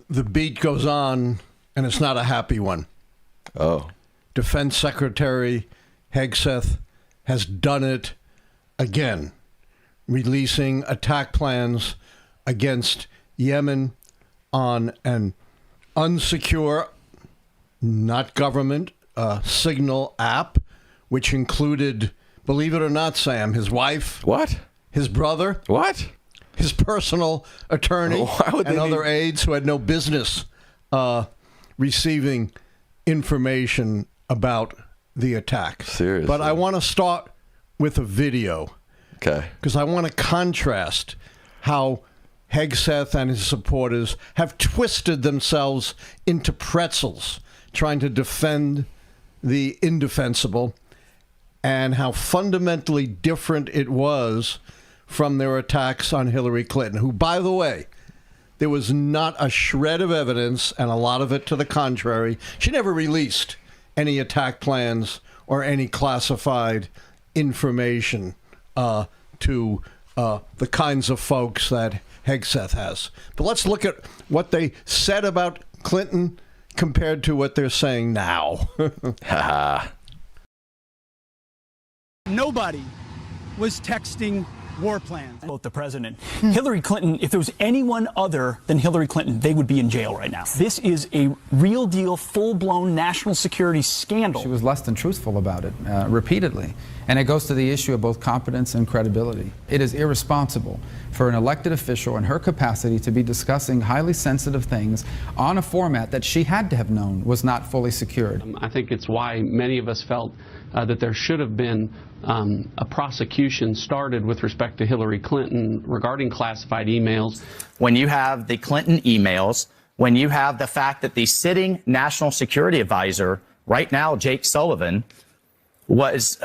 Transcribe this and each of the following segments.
the beat goes on, and it's not a happy one. Oh. Defense Secretary Hegseth has done it again, releasing attack plans against Yemen on an unsecure, not government, Signal app, which included, believe it or not, Sam, his wife. What? His brother. What? His personal attorney and other aides who had no business receiving information about the attack. Seriously. But I want to start with a video. Okay. Because I want to contrast how Hegseth and his supporters have twisted themselves into pretzels trying to defend the indefensible, and how fundamentally different it was from their attacks on Hillary Clinton, who, by the way, there was not a shred of evidence, and a lot of it to the contrary. She never released any attack plans or any classified information to the kinds of folks that Hegseth has. But let's look at what they said about Clinton compared to what they're saying now. Nobody was texting war plans. Both the president. Hillary Clinton, if there was anyone other than Hillary Clinton, they would be in jail right now. This is a real deal, full-blown national security scandal. She was less than truthful about it repeatedly. And it goes to the issue of both competence and credibility. It is irresponsible for an elected official in her capacity to be discussing highly sensitive things on a format that she had to have known was not fully secured. I think it's why many of us felt that there should have been a prosecution started with respect to Hillary Clinton regarding classified emails. When you have the Clinton emails, when you have the fact that the sitting national security advisor right now, Jake Sullivan, was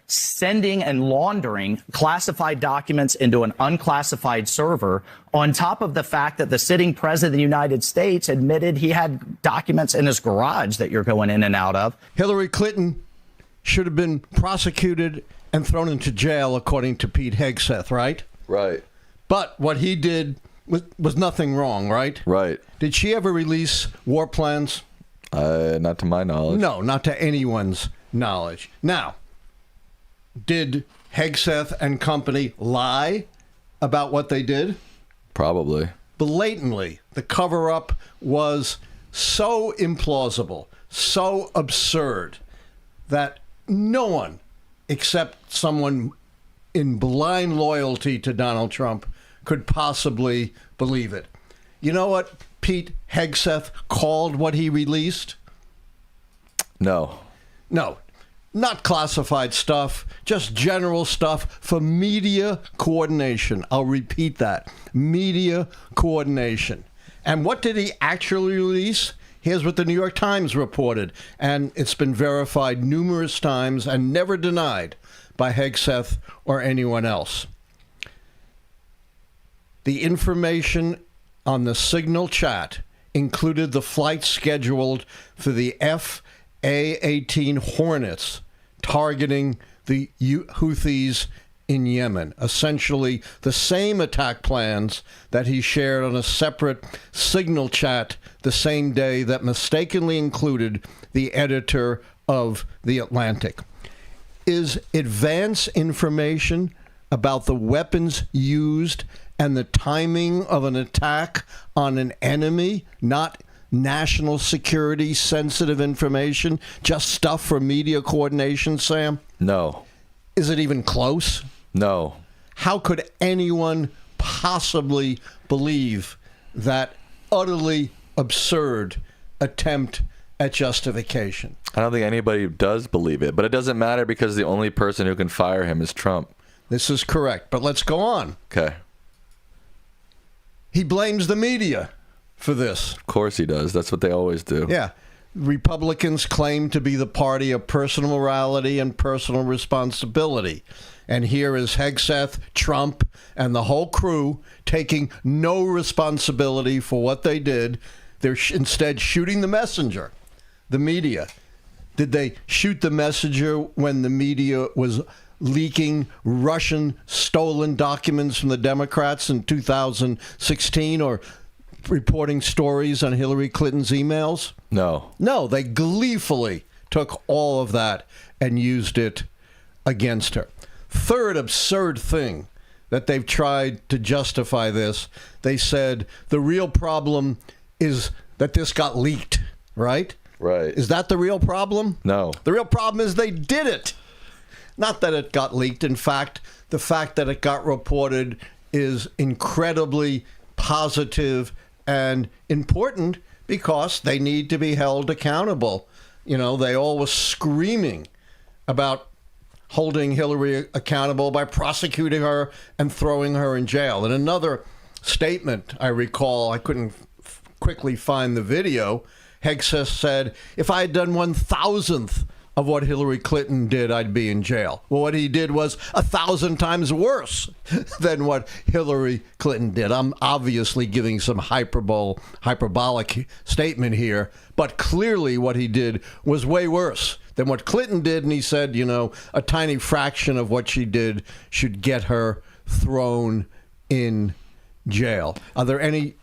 sending and laundering classified documents into an unclassified server, on top of the fact that the sitting president of the United States admitted he had documents in his garage that you're going in and out of. Hillary Clinton should have been prosecuted and thrown into jail, according to Pete Hegseth, right? Right. But what he did was nothing wrong, right? Right. Did she ever release war plans? Not to my knowledge. No, not to anyone's knowledge. Now, did Hegseth and company lie about what they did? Probably. Blatantly. The cover-up was so implausible, so absurd, that no one except someone in blind loyalty to Donald Trump could possibly believe it. You know what Pete Hegseth called what he released? No. No, not classified stuff, just general stuff for media coordination. I'll repeat that. Media coordination. And what did he actually release? Here's what the New York Times reported, and it's been verified numerous times and never denied by Hegseth or anyone else. The information on the Signal chat included the flight scheduled for the F-A-18 Hornets targeting the Houthis in Yemen, essentially the same attack plans that he shared on a separate Signal chat the same day that mistakenly included the editor of The Atlantic. Is advance information about the weapons used and the timing of an attack on an enemy not national security sensitive information, just stuff for media coordination, Sam? No. Is it even close? No. How could anyone possibly believe that utterly absurd attempt at justification? I don't think anybody does believe it, but it doesn't matter because the only person who can fire him is Trump. This is correct, but let's go on. Okay. He blames the media for this. Of course he does. That's what they always do. Yeah. Republicans claim to be the party of personal morality and personal responsibility. And here is Hegseth, Trump, and the whole crew taking no responsibility for what they did. They're instead shooting the messenger, the media. Did they shoot the messenger when the media was leaking Russian stolen documents from the Democrats in 2016, or reporting stories on Hillary Clinton's emails? No. No, they gleefully took all of that and used it against her. Third absurd thing that they've tried to justify this, they said the real problem is that this got leaked, right? Right. Is that the real problem? No. The real problem is they did it. Not that it got leaked. In fact, the fact that it got reported is incredibly positive and important because they need to be held accountable. You know, they all were screaming about holding Hillary accountable by prosecuting her and throwing her in jail. In another statement, I recall, I couldn't quickly find the video, Hegseth said, if I had done 1,000th of what Hillary Clinton did, I'd be in jail. Well, what he did was 1,000 times worse than what Hillary Clinton did. I'm obviously giving some hyperbolic statement here, but clearly what he did was way worse than what Clinton did. And he said, you know, a tiny fraction of what she did should get her thrown in jail. Are there any...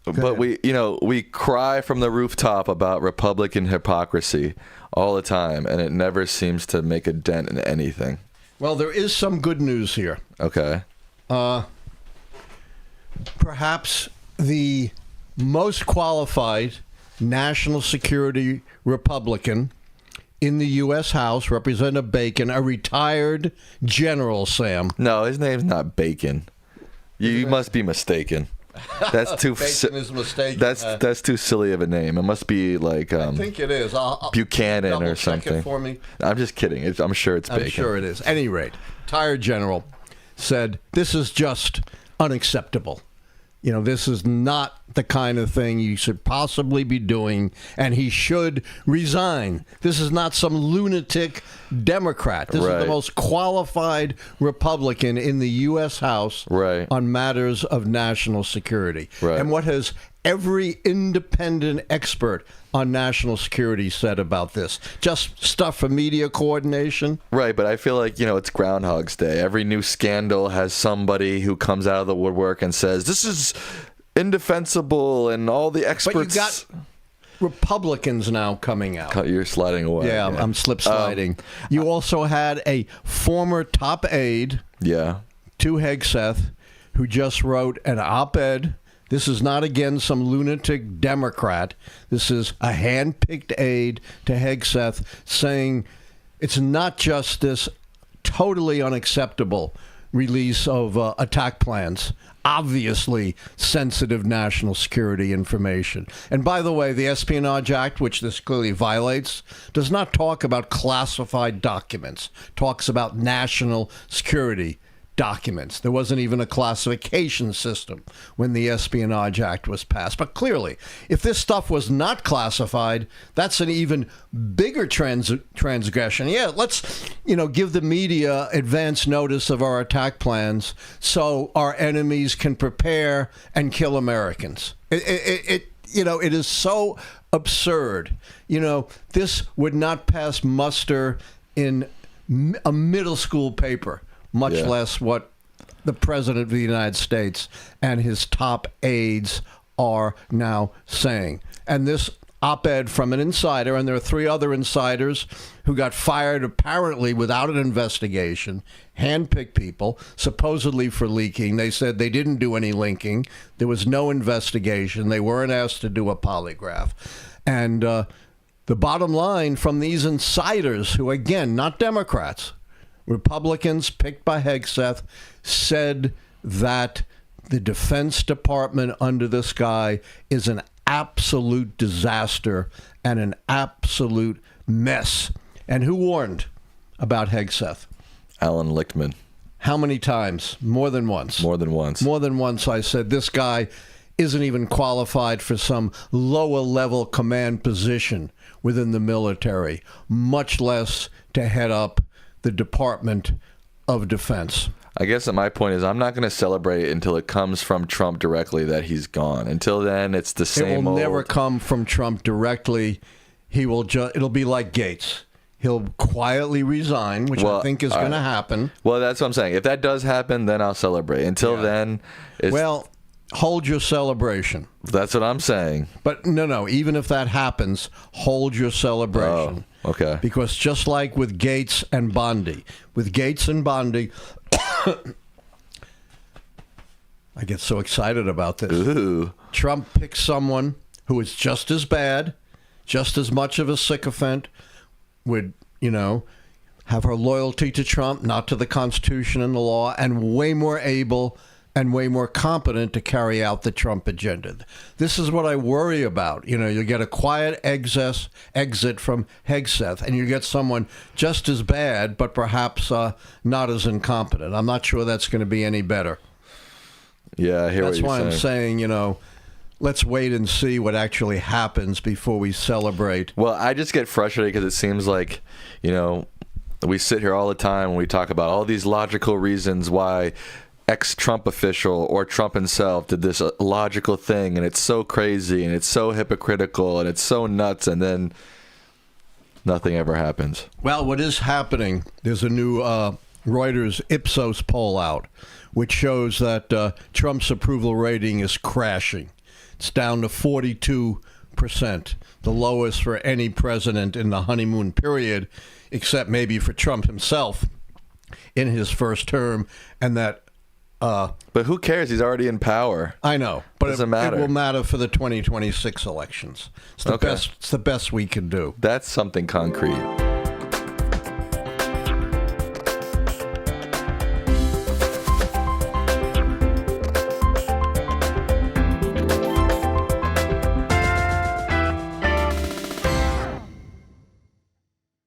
But we cry from the rooftop about Republican hypocrisy all the time, and it never seems to make a dent in anything. Well, there is some good news here. Okay. Perhaps the most qualified national security Republican in the U.S. House, Representative Bacon, a retired general, Sam. No, his name's not Bacon. You must be mistaken. That's too. Bacon is mistaken. That's too silly of a name. It must be like I think it is. Buchanan or check something. it for me. I'm just kidding. I'm sure it's Bacon. I'm sure it is. At any rate, retired general said this is just unacceptable. You know, this is not the kind of thing you should possibly be doing, and he should resign. This is not some lunatic Democrat. This is the most qualified Republican in the U.S. House on matters of national security. And what has every independent expert on national security said about this? Just stuff for media coordination? Right, but I feel like, it's Groundhog's Day. Every new scandal has somebody who comes out of the woodwork and says, this is indefensible, and all the experts... But you got Republicans now coming out. You're sliding away. Yeah, I'm slip sliding. You also had a former top aide to Hegseth who just wrote an op-ed. This is not, again, some lunatic Democrat. This is a hand-picked aide to Hegseth saying it's not just this totally unacceptable release of attack plans, obviously sensitive national security information. And by the way, the Espionage Act, which this clearly violates, does not talk about classified documents. Talks about national security documents. There wasn't even a classification system when the Espionage Act was passed. But clearly, if this stuff was not classified, that's an even bigger transgression. Yeah, let's, give the media advance notice of our attack plans so our enemies can prepare and kill Americans. It is so absurd. This would not pass muster in a middle school paper, much less what the President of the United States and his top aides are now saying. And this op-ed from an insider, and there are 3 other insiders who got fired apparently without an investigation, handpicked people, supposedly for leaking. They said they didn't do any linking. There was no investigation. They weren't asked to do a polygraph. And the bottom line from these insiders, who, again, not Democrats, Republicans picked by Hegseth, said that the Defense Department under this guy is an absolute disaster and an absolute mess. And who warned about Hegseth? Alan Lichtman. How many times? More than once. More than once. More than once I said this guy isn't even qualified for some lower level command position within the military, much less to head up the Department of Defense. I guess that my point is I'm not going to celebrate until it comes from Trump directly that he's gone. Until then, it's the same old. It will never come from Trump directly. It'll be like Gates. He'll quietly resign, which I think is going to happen. Well, that's what I'm saying. If that does happen, then I'll celebrate. Until then, it's... Well, hold your celebration. That's what I'm saying. But no, even if that happens, hold your celebration. Oh, okay. Because just like with Gates and Bondi, I get so excited about this. Ooh. Trump picks someone who is just as bad, just as much of a sycophant, would, have her loyalty to Trump, not to the Constitution and the law, and way more able and way more competent to carry out the Trump agenda. This is what I worry about. You get a quiet exit from Hegseth, and you get someone just as bad, but perhaps not as incompetent. I'm not sure that's going to be any better. Yeah, I hear what you're saying. That's why I'm saying, let's wait and see what actually happens before we celebrate. Well, I just get frustrated because it seems like, we sit here all the time and we talk about all these logical reasons why ex-Trump official or Trump himself did this logical thing, and it's so crazy and it's so hypocritical and it's so nuts, and then nothing ever happens. Well, what is happening, there's a new Reuters Ipsos poll out, which shows that Trump's approval rating is crashing. It's down to 42%, the lowest for any president in the honeymoon period, except maybe for Trump himself in his first term, and that but who cares? He's already in power. I know, but Doesn't matter. It will matter for the 2026 elections. It's the best we can do. That's something concrete.